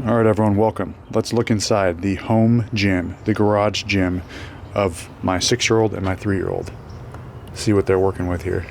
All right, everyone, welcome. Let's look inside the home gym, the garage gym of my 6-year-old and my 3-year-old. See what they're working with here.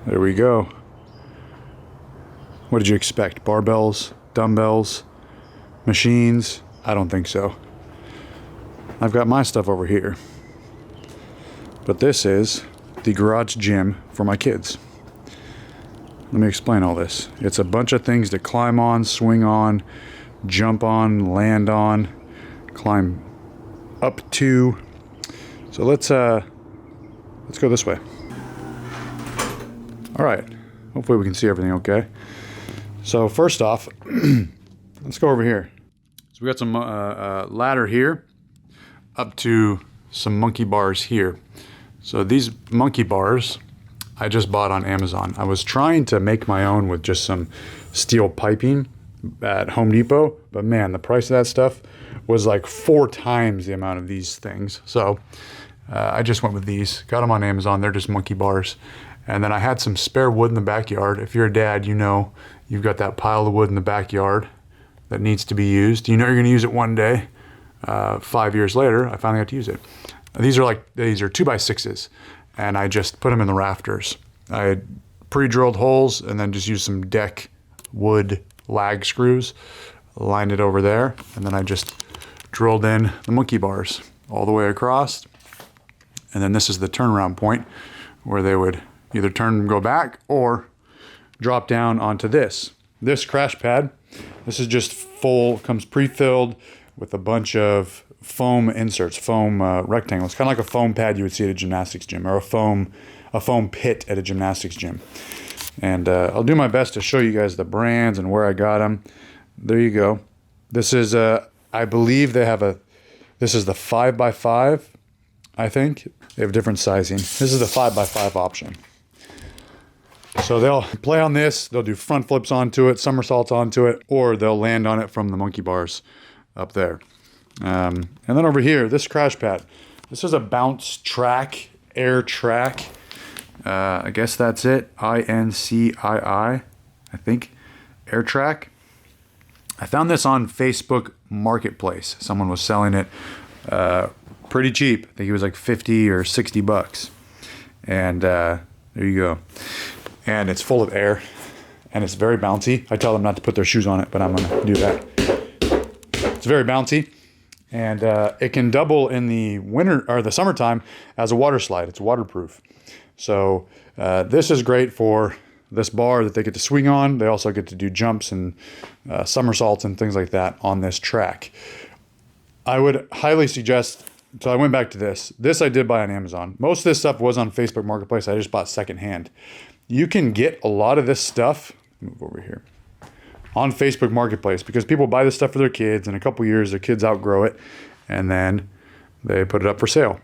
There we go. What did you expect? Barbells, dumbbells, machines? I don't think so. I've got my stuff over here. But this is the garage gym for my kids. Let me explain all this. It's a bunch of things to climb on, swing on, jump on, land on, climb up to. So let's go this way. All right, hopefully we can see everything okay. So first off, let's go over here. So we got some ladder here up to some monkey bars here. So these monkey bars I just bought on Amazon. I was trying to make my own with just some steel piping at Home Depot, but man, the price of that stuff was like 4 times the amount of these things. So I just went with these, got them on Amazon. They're just monkey bars. And then I had some spare wood in the backyard. If you're a dad, you know you've got that pile of wood in the backyard that needs to be used. You know you're gonna use it one day. 5 years later, I finally got to use it. These are 2x6s, and I just put them in the rafters. I had pre-drilled holes and then just used some deck wood lag screws, lined it over there, and then I just drilled in the monkey bars all the way across. And then this is the turnaround point where they would either turn and go back or drop down onto this crash pad. This is just full, comes pre-filled with a bunch of foam inserts, foam rectangles, kind of like a foam pad you would see at a gymnastics gym, or a foam pit at a gymnastics gym. And I'll do my best to show you guys the brands and where I got them. There you go. This is I believe they have this is the 5x5, I think. They have different sizing. This is the 5x5 option. So they'll play on this, they'll do front flips onto it, somersaults onto it, or they'll land on it from the monkey bars up there. And then over here, this crash pad. This is a bounce track, air track. I guess that's it. INCII, I think. Air track. I found this on Facebook Marketplace. Someone was selling it pretty cheap. I think it was like 50 or 60 bucks. And there you go. And it's full of air, and it's very bouncy. I tell them not to put their shoes on it, but I'm gonna do that. It's very bouncy, and it can double in the winter or the summertime as a water slide. It's waterproof. So this is great for this bar that they get to swing on. They also get to do jumps and somersaults and things like that on this track. I would highly suggest. So I went back to this. This I did buy on Amazon. Most of this stuff was on Facebook Marketplace. I just bought secondhand. You can get a lot of this stuff, move over here, on Facebook Marketplace, because people buy this stuff for their kids. In a couple years, their kids outgrow it, and then they put it up for sale.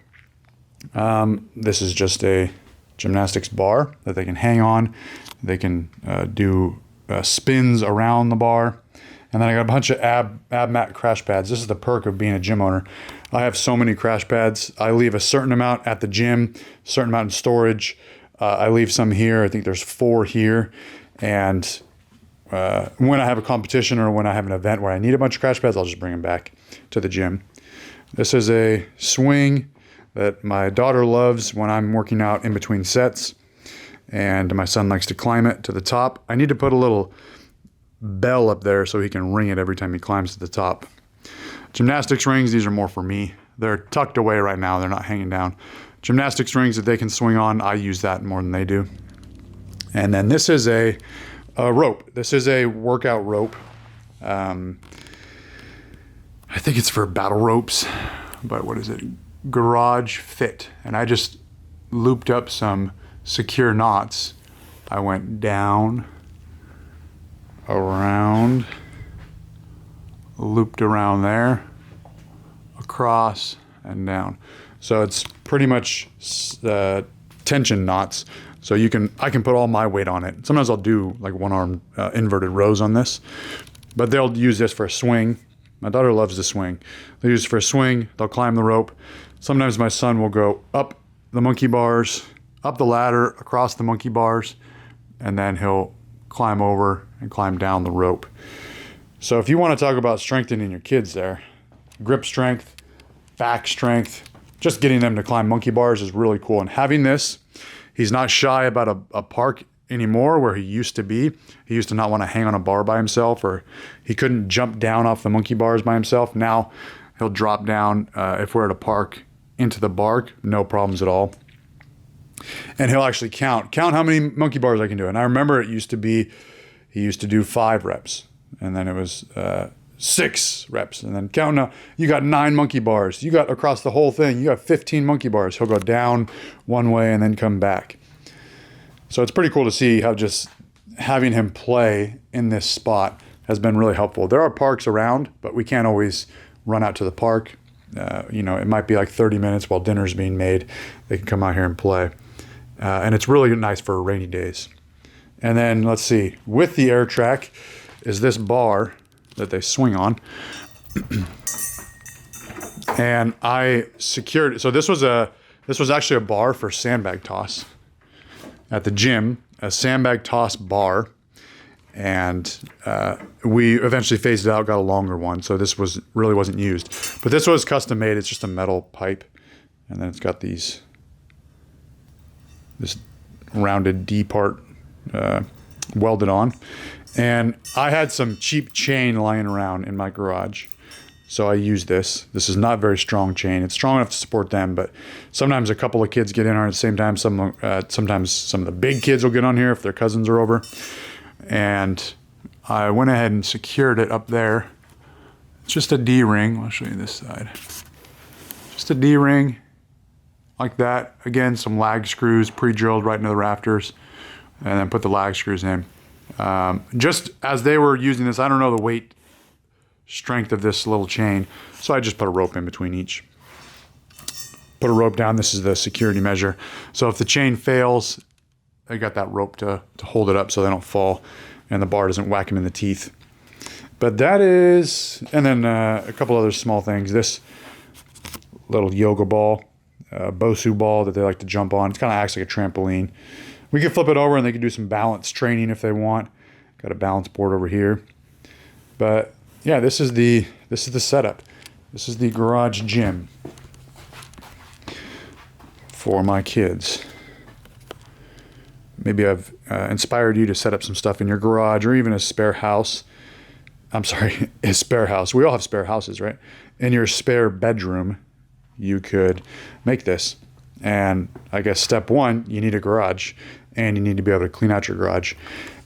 This is just a gymnastics bar that they can hang on. They can do spins around the bar. And then I got a bunch of ab mat crash pads. This is the perk of being a gym owner. I have so many crash pads. I leave a certain amount at the gym, a certain amount in storage. I leave some here. I think there's 4 here. And when I have a competition or when I have an event where I need a bunch of crash pads, I'll just bring them back to the gym. This is a swing that my daughter loves when I'm working out in between sets. And my son likes to climb it to the top. I need to put a little bell up there so he can ring it every time he climbs to the top. Gymnastics rings, these are more for me. They're tucked away right now. They're not hanging down. Gymnastics rings that they can swing on, I use that more than they do. And then this is a rope. This is a workout rope. I think it's for battle ropes, but what is it? Garage Fit. And I just looped up some secure knots. I went down, around, looped around there, across, and down. So it's pretty much tension knots. So I can put all my weight on it. Sometimes I'll do like one arm inverted rows on this, but they'll use this for a swing. My daughter loves to swing. They use it for a swing. They'll climb the rope. Sometimes my son will go up the monkey bars, up the ladder, across the monkey bars, and then he'll climb over and climb down the rope. So if you want to talk about strengthening your kids there, grip strength, back strength, just getting them to climb monkey bars is really cool. And having this, he's not shy about a park anymore where he used to be. He used to not want to hang on a bar by himself, or he couldn't jump down off the monkey bars by himself. Now he'll drop down if we're at a park into the bark, no problems at all. And he'll actually count how many monkey bars I can do. And I remember it used to be, he used to do 5 reps, and then it was 6 reps, and then count. Now you got 9 monkey bars. You got across the whole thing, you got 15 monkey bars. He'll go down one way and then come back. So it's pretty cool to see how just having him play in this spot has been really helpful. There are parks around, but we can't always run out to the park. It might be like 30 minutes while dinner's being made. They can come out here and play. And it's really nice for rainy days. And then let's see, with the air track is this bar that they swing on. And I secured it. So this was actually a bar for sandbag toss at the gym, a sandbag toss bar. And we eventually phased it out, got a longer one. So this really wasn't used. But this was custom made. It's just a metal pipe. And then it's got this rounded D part welded on. And I had some cheap chain lying around in my garage. So I used this. This is not very strong chain. It's strong enough to support them, but sometimes a couple of kids get in here at the same time. Sometimes some of the big kids will get on here if their cousins are over. And I went ahead and secured it up there. It's just a D-ring. I'll show you this side. Just a D-ring like that. Again, some lag screws pre-drilled right into the rafters, and then put the lag screws in. Just as they were using this, I don't know the weight strength of this little chain, so I just put a rope in between each. Put a rope down. This is the security measure. So if the chain fails, I got that rope to hold it up so they don't fall and the bar doesn't whack them in the teeth. But that is, and then a couple other small things. This little yoga ball, Bosu ball that they like to jump on. It kind of acts like a trampoline. We can flip it over and they can do some balance training if they want. Got a balance board over here. But yeah, this is the setup. This is the garage gym for my kids. Maybe I've inspired you to set up some stuff in your garage or even a spare house. I'm sorry, a spare house. We all have spare houses, right? In your spare bedroom, you could make this. And I guess step 1, you need a garage and you need to be able to clean out your garage.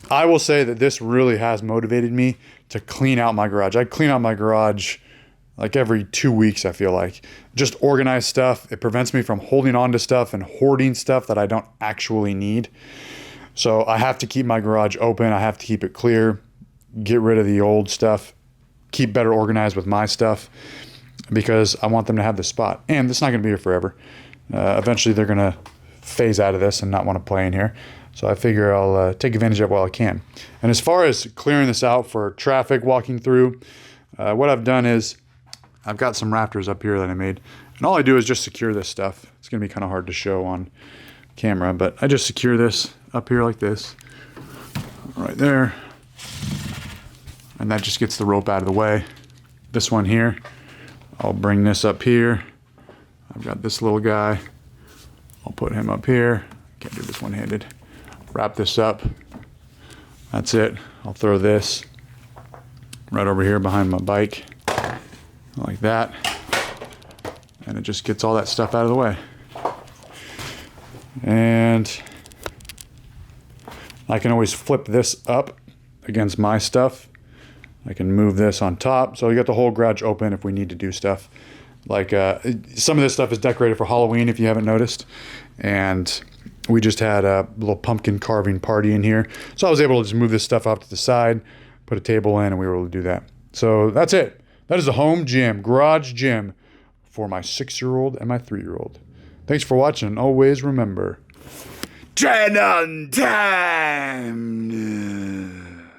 I will say that this really has motivated me to clean out my garage. I clean out my garage like every 2 weeks, I feel like. Just organize stuff. It prevents me from holding on to stuff and hoarding stuff that I don't actually need. So I have to keep my garage open. I have to keep it clear, get rid of the old stuff, keep better organized with my stuff because I want them to have this spot. And it's not going to be here forever. Eventually they're going to phase out of this and not want to play in here. So I figure I'll take advantage of it while I can. And as far as clearing this out for traffic walking through, what I've done is I've got some rafters up here that I made. And all I do is just secure this stuff. It's going to be kind of hard to show on camera, but I just secure this up here like this, right there. And that just gets the rope out of the way. This one here, I'll bring this up here. I've got this little guy. I'll put him up here. Can't do this one-handed. Wrap this up. That's it. I'll throw this right over here behind my bike, like that. And it just gets all that stuff out of the way. And I can always flip this up against my stuff. I can move this on top. So you got the whole garage open if we need to do stuff. Like some of this stuff is decorated for Halloween if you haven't noticed. And we just had a little pumpkin carving party in here. So I was able to just move this stuff off to the side, put a table in, and we were able to do that. So that's it. That is the home gym, garage gym for my 6-year-old and my 3-year-old. Thanks for watching. Always remember, Cannon time!